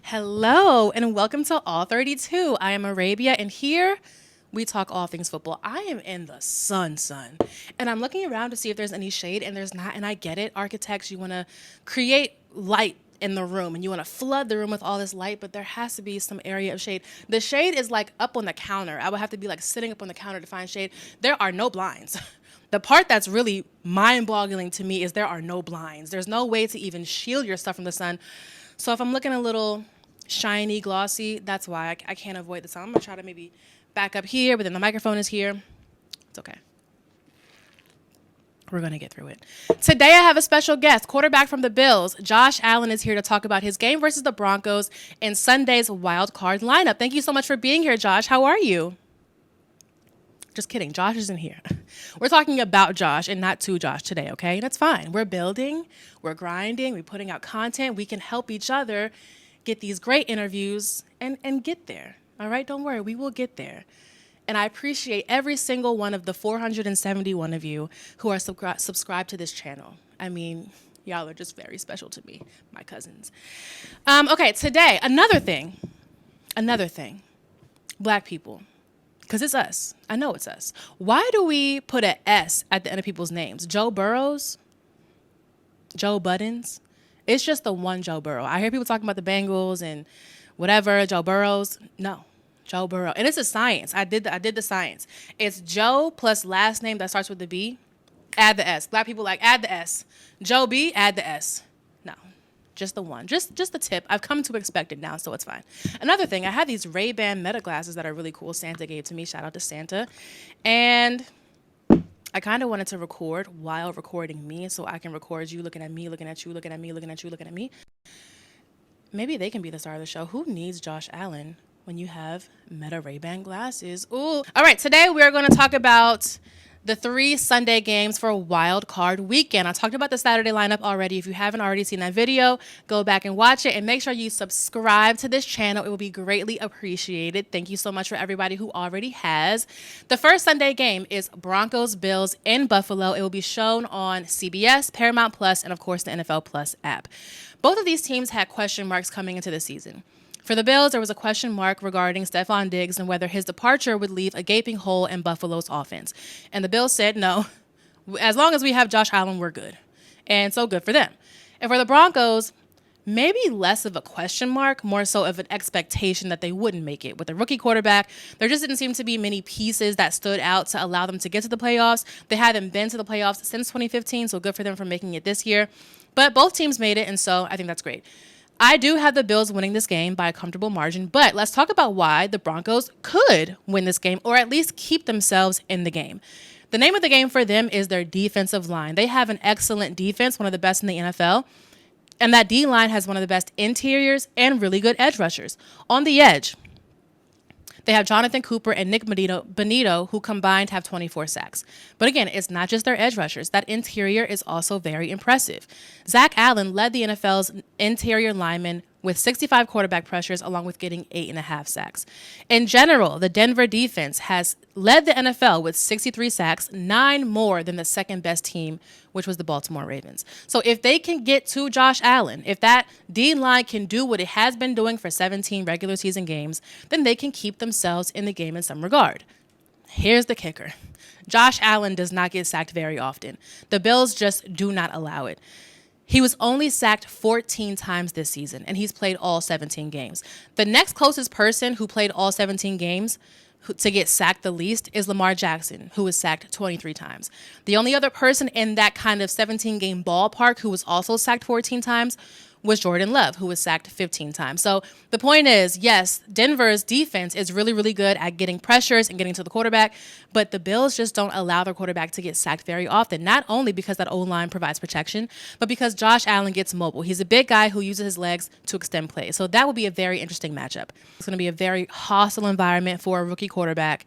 Hello, and welcome to All 32. I am Arabia, and here we talk all things football. I am in the sun, and I'm looking around to see if there's any shade, and there's not, and I get it. Architects, you want to create light in the room, and you want to flood the room with all this light, but there has to be some area of shade. The shade is like up on the counter. I would have to be like sitting up on the counter to find shade. There are no blinds. The part that's really mind-boggling to me is there are no blinds. There's no way to even shield your stuff from the sun. So if I'm looking a little shiny, glossy, that's why I can't avoid the sun. I'm going to try to maybe back up here, but then the microphone is here. It's okay. We're going to get through it. Today I have a special guest, quarterback from the Bills. Josh Allen is here to talk about his game versus the Broncos in Sunday's wild card lineup. Thank you so much for being here, Josh. How are you? Just kidding. Josh isn't here. We're talking about Josh and not to Josh today, okay? That's fine. We're building, we're grinding, we're putting out content. We can help each other get these great interviews and get there, all right? Don't worry. We will get there. And I appreciate every single one of the 471 of you who are subscribed to this channel. I mean, y'all are just very special to me, my cousins. Okay, today, another thing. Black people. Because it's us. I know it's us. Why do we put an S at the end of people's names? Joe Burrows? Joe Buttons? It's just the one Joe Burrow. I hear people talking about the Bengals and whatever, Joe Burrows. No, Joe Burrow. And it's a science. I did the science. It's Joe plus last name that starts with the B. Add the S. Black people like, add the S. Joe B, add the S. No. Just the one. Just the tip. I've come to expect it now, so it's fine. Another thing, I had these Ray-Ban Meta glasses that are really cool. Santa gave to me. Shout out to Santa. And I kind of wanted to record while recording me so I can record you looking at me, looking at you, looking at me, looking at you, looking at me. Maybe they can be the star of the show. Who needs Josh Allen when you have Meta Ray-Ban glasses? Ooh. All right, today we're going to talk about the 3 Sunday games for Wild Card Weekend. I talked about the Saturday lineup already. If you haven't already seen that video, go back and watch it and make sure you subscribe to this channel. It will be greatly appreciated. Thank you so much for everybody who already has. The first Sunday game is Broncos Bills in Buffalo. It will be shown on CBS, Paramount Plus, and of course the NFL Plus app. Both of these teams had question marks coming into the season. For the Bills, there was a question mark regarding Stephon Diggs and whether his departure would leave a gaping hole in Buffalo's offense. And the Bills said, no, as long as we have Josh Allen, we're good. And so good for them. And for the Broncos, maybe less of a question mark, more so of an expectation that they wouldn't make it. With a rookie quarterback, there just didn't seem to be many pieces that stood out to allow them to get to the playoffs. They haven't been to the playoffs since 2015, so good for them for making it this year. But both teams made it, and so I think that's great. I do have the Bills winning this game by a comfortable margin, but let's talk about why the Broncos could win this game or at least keep themselves in the game. The name of the game for them is their defensive line. They have an excellent defense, one of the best in the NFL, and that D-line has one of the best interiors and really good edge rushers. On the edge, they have Jonathan Cooper and Nick Bonito, who combined have 24 sacks. But again, it's not just their edge rushers. That interior is also very impressive. Zach Allen led the NFL's interior linemen with 65 quarterback pressures, along with getting 8.5 sacks. In general, the Denver defense has led the NFL with 63 sacks, 9 more than the second best team, which was the Baltimore Ravens. So if they can get to Josh Allen, if that D-line can do what it has been doing for 17 regular season games, then they can keep themselves in the game in some regard. Here's the kicker. Josh Allen does not get sacked very often. The Bills just do not allow it. He was only sacked 14 times this season, and he's played all 17 games. The next closest person who played all 17 games to get sacked the least is Lamar Jackson, who was sacked 23 times. The only other person in that kind of 17-game ballpark who was also sacked 14 times was Jordan Love, who was sacked 15 times. So the point is, yes, Denver's defense is really, really good at getting pressures and getting to the quarterback, but the Bills just don't allow their quarterback to get sacked very often, not only because that O-line provides protection, but because Josh Allen gets mobile. He's a big guy who uses his legs to extend plays. So that will be a very interesting matchup. It's going to be a very hostile environment for a rookie quarterback.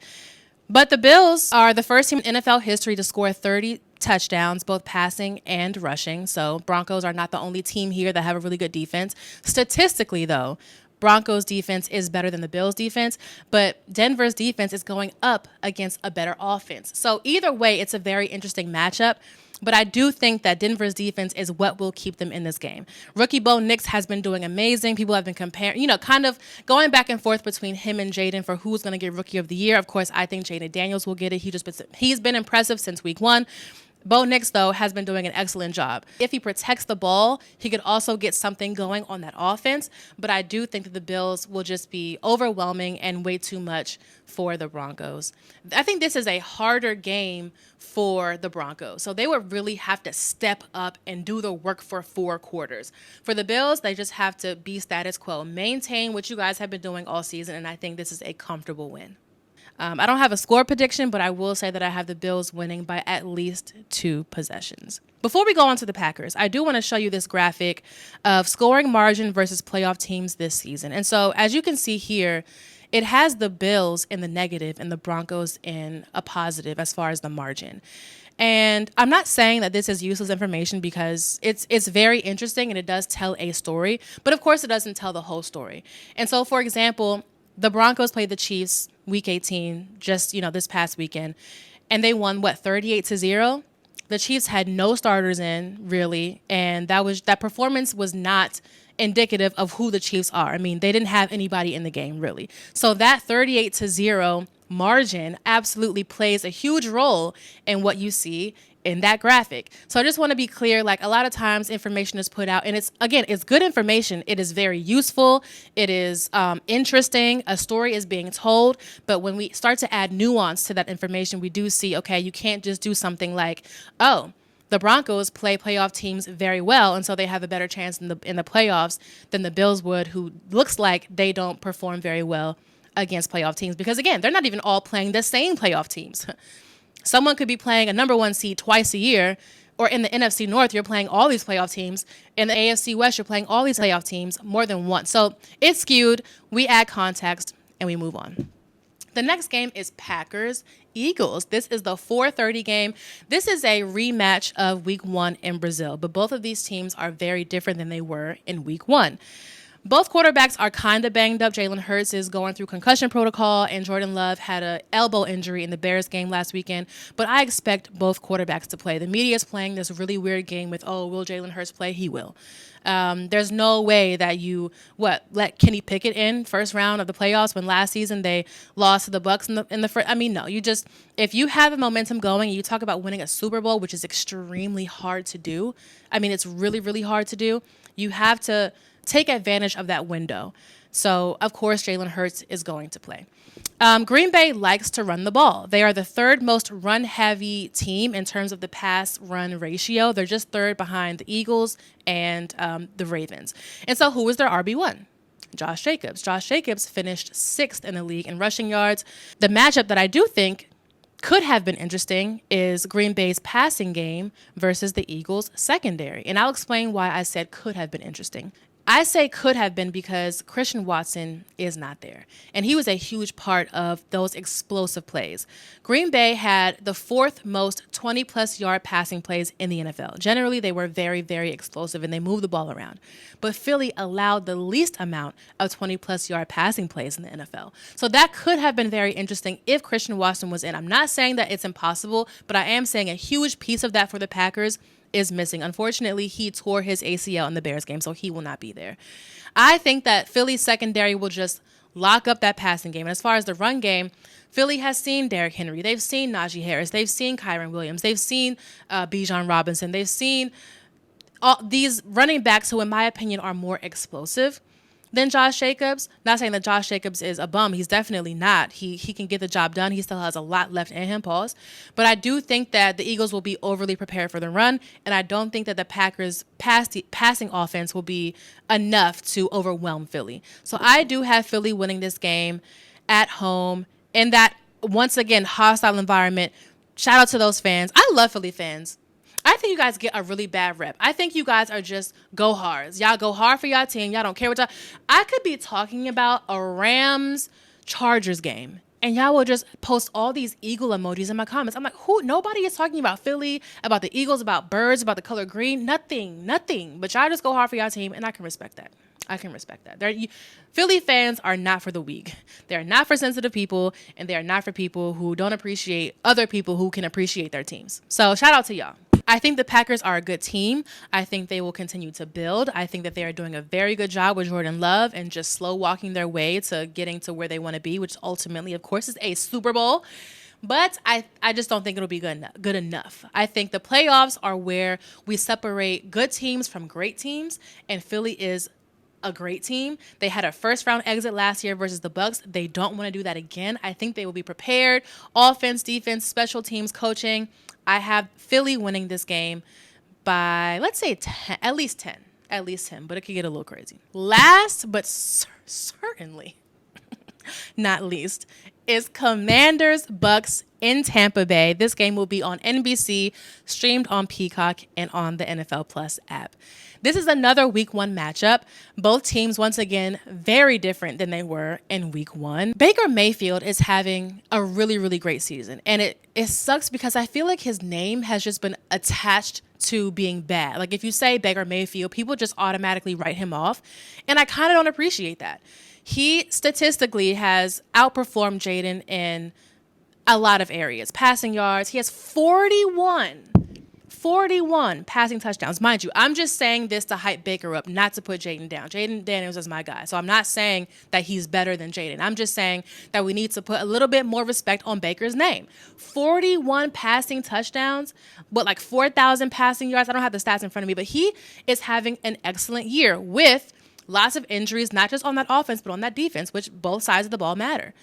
But the Bills are the first team in NFL history to score 30 touchdowns, both passing and rushing. So Broncos are not the only team here that have a really good defense. Statistically, though, Broncos defense is better than the Bills defense, but Denver's defense is going up against a better offense. So either way, it's a very interesting matchup. But I do think that Denver's defense is what will keep them in this game. Rookie Bo Nix has been doing amazing. People have been comparing, kind of going back and forth between him and Jaden for who's going to get Rookie of the Year. Of course, I think Jaden Daniels will get it. He's been impressive since week 1. Bo Nix, though, has been doing an excellent job. If he protects the ball, he could also get something going on that offense. But I do think that the Bills will just be overwhelming and way too much for the Broncos. I think this is a harder game for the Broncos. So they would really have to step up and do the work for 4 quarters. For the Bills, they just have to be status quo, maintain what you guys have been doing all season, and I think this is a comfortable win. I don't have a score prediction, but I will say that I have the Bills winning by at least 2 possessions. Before we go on to the Packers, I do want to show you this graphic of scoring margin versus playoff teams this season. And so as you can see here, it has the Bills in the negative and the Broncos in a positive as far as the margin. And I'm not saying that this is useless information because it's very interesting and it does tell a story, but of course it doesn't tell the whole story. And so, for example, the Broncos played the Chiefs week 18, just, this past weekend, and they won, 38-0? The Chiefs had no starters in, really, and that performance was not indicative of who the Chiefs are. I mean, they didn't have anybody in the game, really. So that 38-0 margin absolutely plays a huge role in what you see in that graphic. So I just want to be clear, a lot of times information is put out and it's good information. It is very useful. It is interesting. A story is being told. But when we start to add nuance to that information, we do see, okay, you can't just do something like, oh, the Broncos play playoff teams very well, and so they have a better chance in the playoffs than the Bills would, who looks like they don't perform very well against playoff teams. Because, again, they're not even all playing the same playoff teams. Someone could be playing a number 1 seed twice a year, or in the NFC North, you're playing all these playoff teams. In the AFC West, you're playing all these playoff teams more than once. So it's skewed. We add context, and we move on. The next game is Packers-Eagles. This is the 4:30 game. This is a rematch of Week 1 in Brazil, but both of these teams are very different than they were in Week 1. Both quarterbacks are kind of banged up. Jalen Hurts is going through concussion protocol, and Jordan Love had an elbow injury in the Bears game last weekend. But I expect both quarterbacks to play. The media is playing this really weird game with, will Jalen Hurts play? He will. There's no way that you let Kenny Pickett in first round of the playoffs when last season they lost to the Bucs in the first. I mean, no. If you have the momentum going and you talk about winning a Super Bowl, which is extremely hard to do. I mean, it's really, really hard to do. You have to take advantage of that window. So, of course, Jalen Hurts is going to play. Green Bay likes to run the ball. They are the 3rd most run-heavy team in terms of the pass-run ratio. They're just 3rd behind the Eagles and the Ravens. And so who is their RB1? Josh Jacobs. Josh Jacobs finished 6th in the league in rushing yards. The matchup that I do think could have been interesting is Green Bay's passing game versus the Eagles' secondary. And I'll explain why I said could have been interesting. I say could have been because Christian Watson is not there. And he was a huge part of those explosive plays. Green Bay had the 4th most 20-plus yard passing plays in the NFL. Generally, they were very, very explosive and they moved the ball around. But Philly allowed the least amount of 20-plus yard passing plays in the NFL. So that could have been very interesting if Christian Watson was in. I'm not saying that it's impossible, but I am saying a huge piece of that for the Packers is missing. Unfortunately, he tore his ACL in the Bears game, so he will not be there. I think that Philly's secondary will just lock up that passing game. And as far as the run game, Philly has seen Derrick Henry. They've seen Najee Harris. They've seen Kyron Williams. They've seen Bijan Robinson. They've seen all these running backs who, in my opinion, are more explosive than Josh Jacobs. Not saying that Josh Jacobs is a bum. He's definitely not. He can get the job done. He still has a lot left in him, pause. But I do think that the Eagles will be overly prepared for the run, and I don't think that the Packers' passing offense will be enough to overwhelm Philly. So I do have Philly winning this game at home in that, once again, hostile environment. Shout out to those fans. I love Philly fans. I think you guys get a really bad rep. I think you guys are just go hards. Y'all go hard for y'all team. Y'all don't care what y'all. I could be talking about a Rams-Chargers game, and y'all will just post all these eagle emojis in my comments. I'm like, who? Nobody is talking about Philly, about the Eagles, about birds, about the color green. Nothing. But y'all just go hard for y'all team, and I can respect that. Philly fans are not for the weak. They're not for sensitive people, and they are not for people who don't appreciate other people who can appreciate their teams. So shout out to y'all. I think the Packers are a good team. I think they will continue to build. I think that they are doing a very good job with Jordan Love and just slow walking their way to getting to where they want to be, which ultimately, of course, is a Super Bowl. But I just don't think it'll be good enough. I think the playoffs are where we separate good teams from great teams, and Philly is a great team. They had a first round exit last year versus the Bucs. They don't want to do that again. I think they will be prepared. Offense, defense, special teams, coaching. I have Philly winning this game by, let's say, 10, at least 10. At least 10, but it could get a little crazy. Last, but certainly not least, is Commanders Bucs in Tampa Bay. This game will be on NBC, streamed on Peacock, and on the NFL Plus app. This is another Week 1 matchup. Both teams, once again, very different than they were in Week 1. Baker Mayfield is having a really, really great season. And it sucks because I feel like his name has just been attached to being bad. Like if you say Baker Mayfield, people just automatically write him off. And I kind of don't appreciate that. He statistically has outperformed Jaden in a lot of areas. Passing yards, he has 41 passing touchdowns. Mind you, I'm just saying this to hype Baker up, not to put Jaden down. Jaden Daniels is my guy. So I'm not saying that he's better than Jaden. I'm just saying that we need to put a little bit more respect on Baker's name. 41 passing touchdowns, but like 4,000 passing yards. I don't have the stats in front of me, but he is having an excellent year with lots of injuries, not just on that offense, but on that defense, which both sides of the ball matter.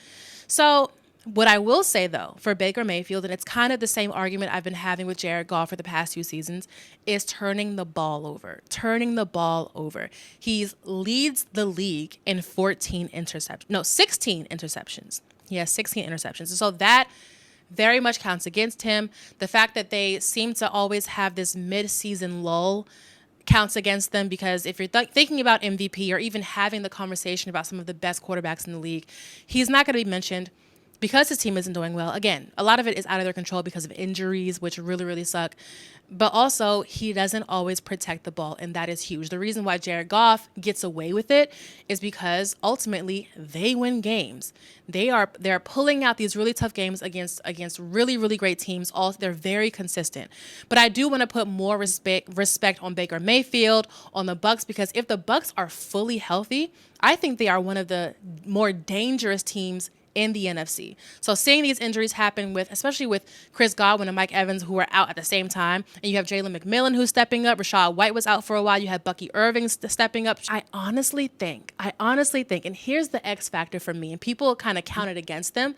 So what I will say, though, for Baker Mayfield, and it's kind of the same argument I've been having with Jared Goff for the past 2 seasons, is turning the ball over. He leads the league in 16 interceptions. He has 16 interceptions. So that very much counts against him. The fact that they seem to always have this mid-season lull counts against them, because if you're thinking about MVP or even having the conversation about some of the best quarterbacks in the league, he's not going to be mentioned because his team isn't doing well. Again, a lot of it is out of their control because of injuries, which really, really suck. But also, he doesn't always protect the ball, and that is huge. The reason why Jared Goff gets away with it is because ultimately they win games. They're pulling out these really tough games against really, really great teams. They're very consistent. But I do want to put more respect on Baker Mayfield, on the Bucs, because if the Bucs are fully healthy, I think they are one of the more dangerous teams in the NFC. So seeing these injuries happen especially with Chris Godwin and Mike Evans, who are out at the same time, and you have Jalen McMillan who's stepping up, Rachaad White was out for a while, you had Bucky Irving stepping up. I honestly think, and here's the X factor for me, and people kind of counted against them.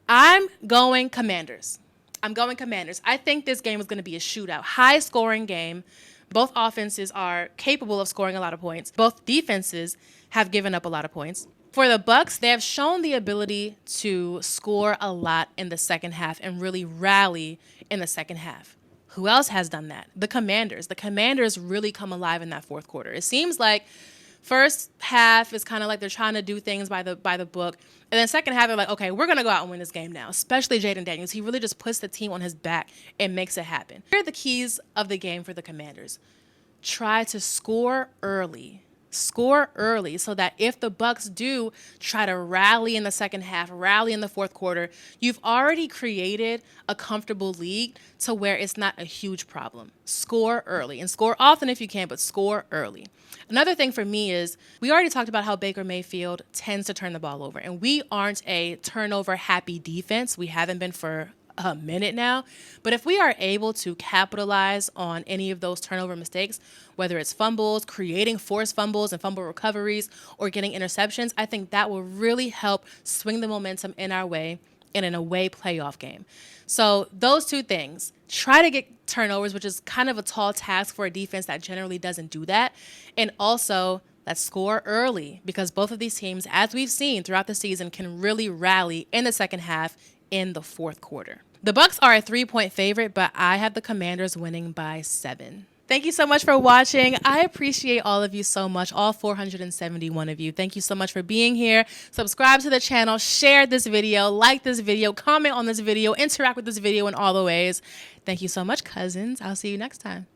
I'm going Commanders. I think this game is going to be a shootout, high scoring game. Both offenses are capable of scoring a lot of points. Both defenses have given up a lot of points. For the Bucs, they have shown the ability to score a lot in the second half and really rally in the second half. Who else has done that? The Commanders. The Commanders really come alive in that fourth quarter. It seems like first half is kind of like they're trying to do things by the book. And then second half, they're like, okay, we're going to go out and win this game now, especially Jaden Daniels. He really just puts the team on his back and makes it happen. Here are the keys of the game for the Commanders. Try to score early so that if the Bucs do try to rally in the second half, rally in the fourth quarter, you've already created a comfortable lead to where it's not a huge problem. Score early, and score often if you can, but score early. Another thing for me is we already talked about how Baker Mayfield tends to turn the ball over, and we aren't a turnover happy defense. We haven't been for a minute now. But if we are able to capitalize on any of those turnover mistakes, whether it's fumbles, creating forced fumbles and fumble recoveries, or getting interceptions, I think that will really help swing the momentum in our way in an away playoff game. So those two things, try to get turnovers, which is kind of a tall task for a defense that generally doesn't do that. And also, let's score early, because both of these teams, as we've seen throughout the season, can really rally in the second half in the fourth quarter. The Bucs are a 3-point favorite, but I have the Commanders winning by 7. Thank you so much for watching. I appreciate all of you so much, all 471 of you. Thank you so much for being here. Subscribe to the channel, share this video, like this video, comment on this video, interact with this video in all the ways. Thank you so much, cousins. I'll see you next time.